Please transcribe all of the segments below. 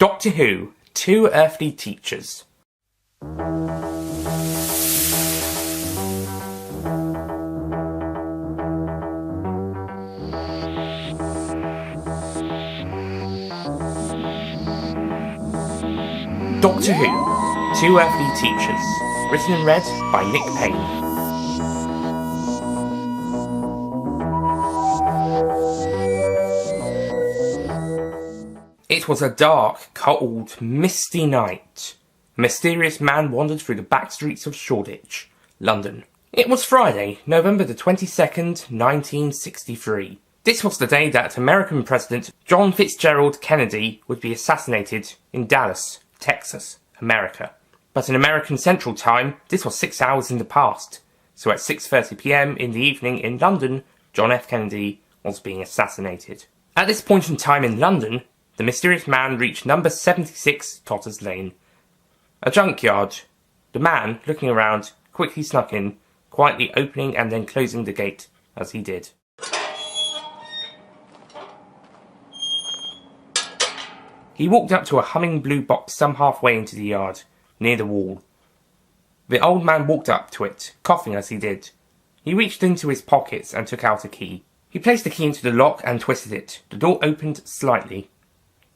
Doctor Who, Two Earthly Teachers. Doctor Who, Two Earthly Teachers. Written and read by Nick Payne. It was a dark, cold, misty night. A mysterious man wandered through the backstreets of Shoreditch, London. It was Friday, November the 22nd, 1963. This was the day that American President John Fitzgerald Kennedy would be assassinated in Dallas, Texas, America. But in American Central Time, this was 6 hours in the past. So at 6:30 p.m. in the evening in London, John F. Kennedy was being assassinated. At this point in time in London, the mysterious man reached number 76 Totters Lane, a junkyard. The man, looking around, quickly snuck in, quietly opening and then closing the gate as he did. He walked up to a humming blue box some halfway into the yard, near the wall. The old man walked up to it, coughing as he did. He reached into his pockets and took out a key. He placed the key into the lock and twisted it. The door opened slightly.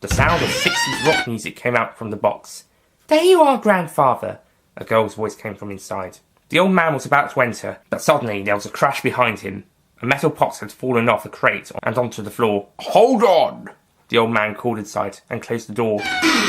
The sound of 60s rock music came out from the box. "There you are, grandfather," a girl's voice came from inside. The old man was about to enter, but suddenly there was a crash behind him. A metal pot had fallen off a crate and onto the floor. "Hold on!" the old man called inside and closed the door.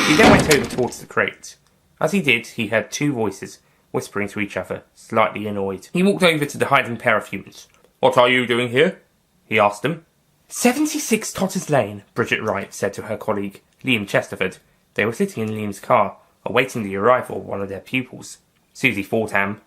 He then went over towards the crate. As he did, he heard two voices whispering to each other, slightly annoyed. He walked over to the hiding pair of humans. "What are you doing here?" he asked them. 76 Totters Lane, Bridget Wright said to her colleague, Liam Chesterford. They were sitting in Liam's car, awaiting the arrival of one of their pupils, Susie Fordham.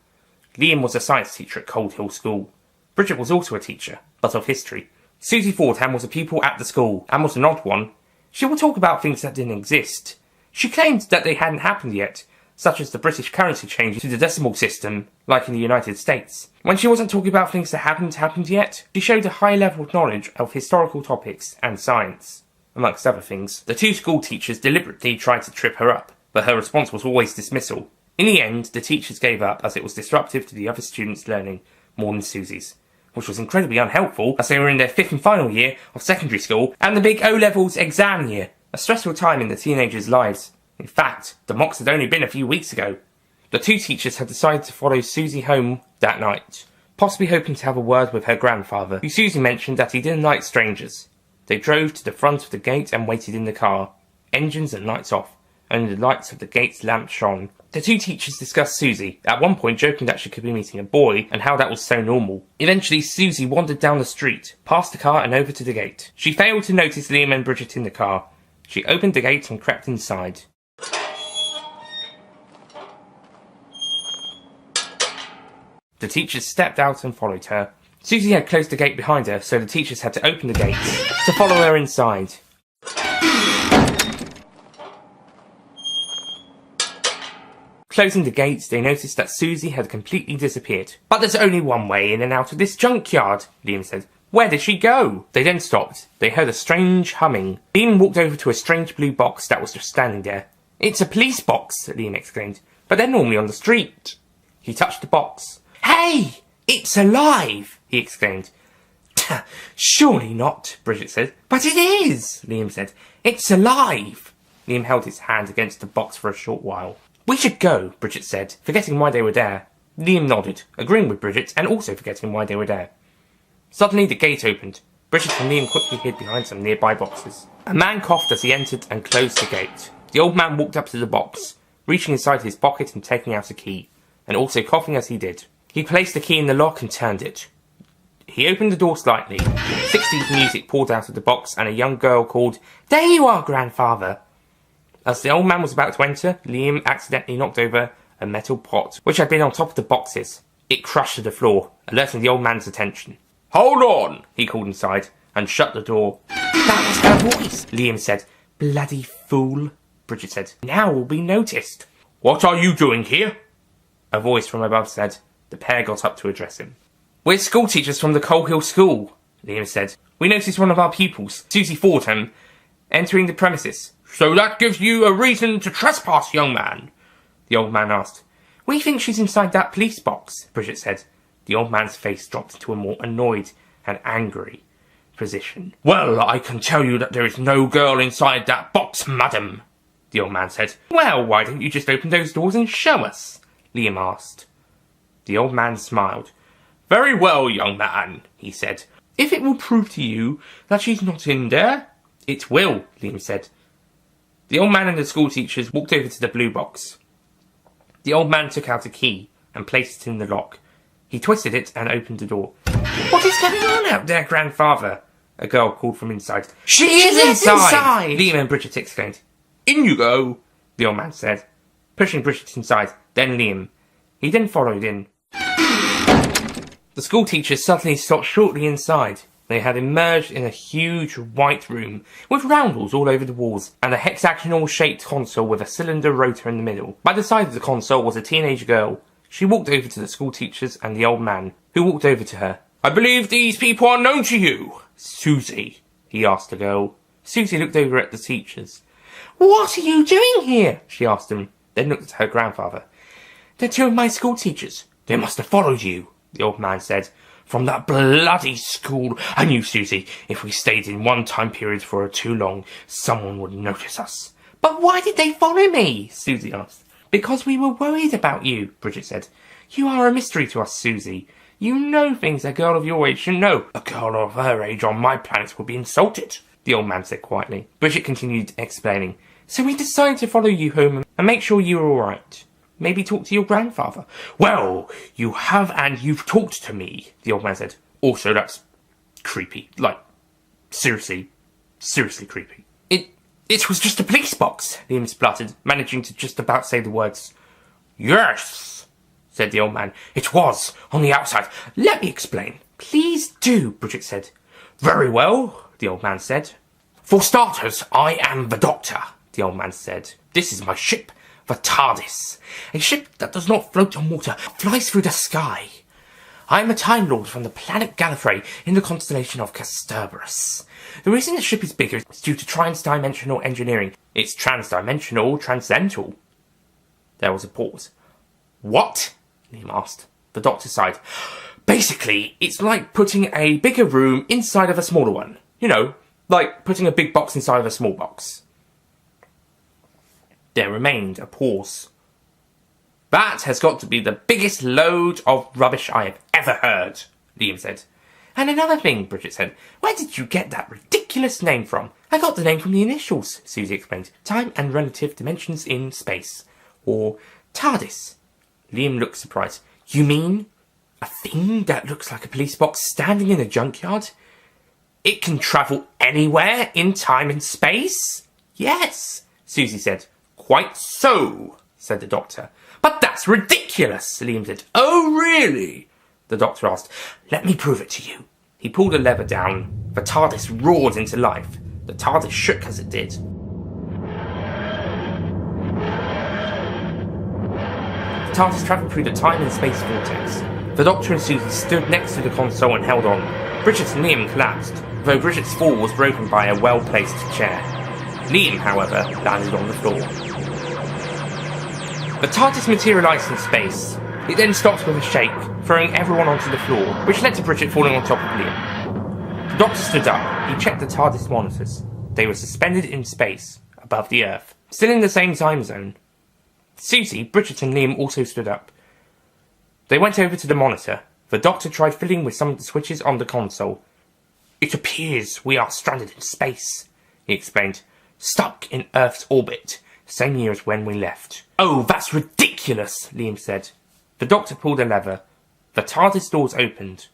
Liam was a science teacher at Cold Hill School. Bridget was also a teacher, but of history. Susie Fordham was a pupil at the school, and was an odd one. She would talk about things that didn't exist. She claimed that they hadn't happened yet, such as the British currency change to the decimal system, like in the United States. When she wasn't talking about things that happened yet, she showed a high level of knowledge of historical topics and science, amongst other things. The two school teachers deliberately tried to trip her up, but her response was always dismissal. In the end, the teachers gave up as it was disruptive to the other students' learning more than Susie's, which was incredibly unhelpful as they were in their 5th and final year of secondary school and the big O-levels exam year, a stressful time in the teenagers' lives. In fact, the mocks had only been a few weeks ago. The two teachers had decided to follow Susie home that night, possibly hoping to have a word with her grandfather, who Susie mentioned that he didn't like strangers. They drove to the front of the gate and waited in the car, engines and lights off. Only the lights of the gate's lamp shone. The two teachers discussed Susie, at one point joking that she could be meeting a boy and how that was so normal. Eventually, Susie wandered down the street, past the car and over to the gate. She failed to notice Liam and Bridget in the car. She opened the gate and crept inside. The teachers stepped out and followed her. Susie had closed the gate behind her, so the teachers had to open the gates to follow her inside. Closing the gates, they noticed that Susie had completely disappeared. "But there's only one way in and out of this junkyard," Liam said. "Where did she go?" They then stopped. They heard a strange humming. Liam walked over to a strange blue box that was just standing there. "It's a police box," Liam exclaimed. "But they're normally on the street." He touched the box. "Hey! It's alive!" he exclaimed. "Surely not," Bridget said. "But it is," Liam said. "It's alive." Liam held his hand against the box for a short while. "We should go," Bridget said, forgetting why they were there. Liam nodded, agreeing with Bridget and also forgetting why they were there. Suddenly the gate opened. Bridget and Liam quickly hid behind some nearby boxes. A man coughed as he entered and closed the gate. The old man walked up to the box, reaching inside his pocket and taking out a key, and also coughing as he did. He placed the key in the lock and turned it. He opened the door slightly. 60s music poured out of the box and a young girl called, "There you are, grandfather." As the old man was about to enter, Liam accidentally knocked over a metal pot, which had been on top of the boxes. It crashed to the floor, alerting the old man's attention. "Hold on," he called inside, and shut the door. "That was her voice," Liam said. "Bloody fool," Bridget said. "Now we'll be noticed." "What are you doing here?" a voice from above said. The pair got up to address him. "We're school teachers from the Cold Hill School," Liam said. "We noticed one of our pupils, Susie Fordham, entering the premises. So that gives you a reason to trespass, young man? The old man asked. We think she's inside that police box, Bridget said. The old man's face dropped into a more annoyed and angry position. Well, I can tell you that there is no girl inside that box, madam, the old man said. Well, why don't you just open those doors and show us? Liam asked. The old man smiled. Very well, young man, he said. If it will prove to you that she's not in there. It will, Liam said. The old man and the schoolteachers walked over to the blue box. The old man took out a key and placed it in the lock. He twisted it and opened the door. What is going on out there, grandfather? A girl called from inside. She is inside! Liam and Bridget exclaimed. In you go, the old man said, pushing Bridget inside, then Liam. He then followed in. The schoolteachers suddenly stopped shortly inside. They had emerged in a huge white room with roundels all over the walls and a hexagonal-shaped console with a cylinder rotor in the middle. By the side of the console was a teenage girl. She walked over to the schoolteachers and the old man, who walked over to her. I believe these people are known to you, Susie, he asked the girl. Susie looked over at the teachers. What are you doing here? She asked them, then looked at her grandfather. They're two of my schoolteachers. They must have followed you, the old man said. From that bloody school. I knew, Susie, if we stayed in one time period for too long, someone would notice us. But why did they follow me? Susie asked. Because we were worried about you, Bridget said. You are a mystery to us, Susie. You know things a girl of your age should know. A girl of her age on my planet would be insulted, the old man said quietly. Bridget continued explaining. So we decided to follow you home and make sure you were all right. Maybe talk to your grandfather. Well, you have and you've talked to me, the old man said. Also, that's creepy. Like, seriously creepy. It was just a police box, Liam spluttered, managing to just about say the words. Yes, said the old man. It was, on the outside. Let me explain. Please do, Bridget said. Very well, the old man said. For starters, I am the Doctor, the old man said. This is my ship. The TARDIS, a ship that does not float on water, flies through the sky. I am a Time Lord from the planet Gallifrey in the constellation of Cerberus. The reason the ship is bigger is due to transdimensional engineering. It's transdimensional, transcendental. There was a pause. What? Liam asked. The Doctor sighed. Basically, it's like putting a bigger room inside of a smaller one. You know, like putting a big box inside of a small box. There remained a pause. That has got to be the biggest load of rubbish I have ever heard, Liam said. And another thing, Bridget said. Where did you get that ridiculous name from? I got the name from the initials, Susie explained. Time and relative dimensions in space. Or TARDIS. Liam looked surprised. You mean a thing that looks like a police box standing in a junkyard? It can travel anywhere in time and space? Yes, Susie said. Quite so, said the Doctor. But that's ridiculous, Liam said. Oh, really? The Doctor asked. Let me prove it to you. He pulled a lever down. The TARDIS roared into life. The TARDIS shook as it did. The TARDIS travelled through the time and space vortex. The Doctor and Susie stood next to the console and held on. Bridget and Liam collapsed, though Bridget's fall was broken by a well-placed chair. Liam, however, landed on the floor. The TARDIS materialised in space. It then stopped with a shake, throwing everyone onto the floor, which led to Bridget falling on top of Liam. The Doctor stood up. He checked the TARDIS monitors. They were suspended in space, above the Earth, still in the same time zone. Susie, Bridget and Liam also stood up. They went over to the monitor. The Doctor tried fiddling with some of the switches on the console. It appears we are stranded in space, he explained. Stuck in Earth's orbit. Same year as when we left. Oh, that's ridiculous, Liam said. The Doctor pulled a lever. The TARDIS doors opened.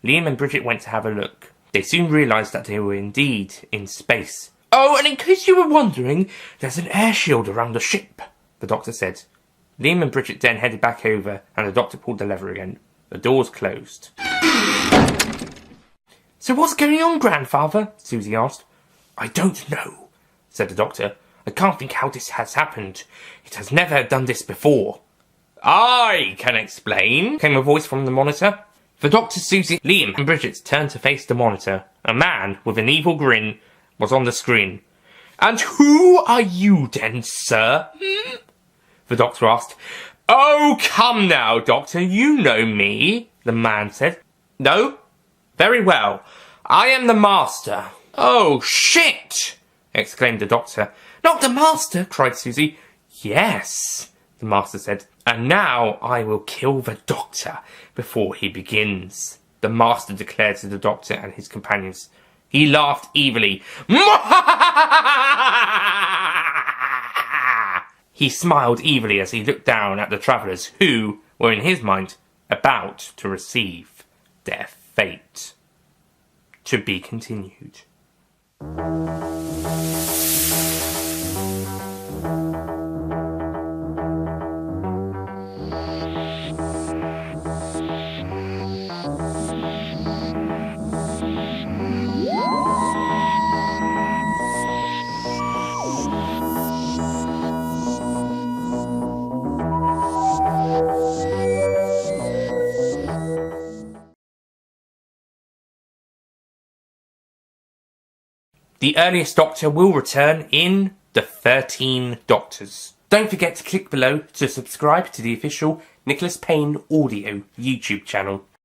Liam and Bridget went to have a look. They soon realised that they were indeed in space. Oh, and in case you were wondering, there's an air shield around the ship, the Doctor said. Liam and Bridget then headed back over, and the Doctor pulled the lever again. The doors closed. So what's going on, Grandfather? Susie asked. I don't know, said the Doctor. I can't think how this has happened. It has never done this before. I can explain, came a voice from the monitor. The Doctor, Susie, Liam and Bridget turned to face the monitor. A man with an evil grin was on the screen. "And who are you then, sir?" the doctor asked. "Oh, come now, doctor, you know me," the man said. "No? Very well. I am the master." "Oh, shit!" exclaimed the doctor. "Not the master!" cried Susie. "Yes," the master said. "And now I will kill the doctor before he begins," the master declared to the doctor and his companions. He laughed evilly. He smiled evilly as he looked down at the travellers who were, in his mind, about to receive their fate. To be continued. The earliest Doctor will return in The 13 Doctors. Don't forget to click below to subscribe to the official Nicholas Payne Audio YouTube channel.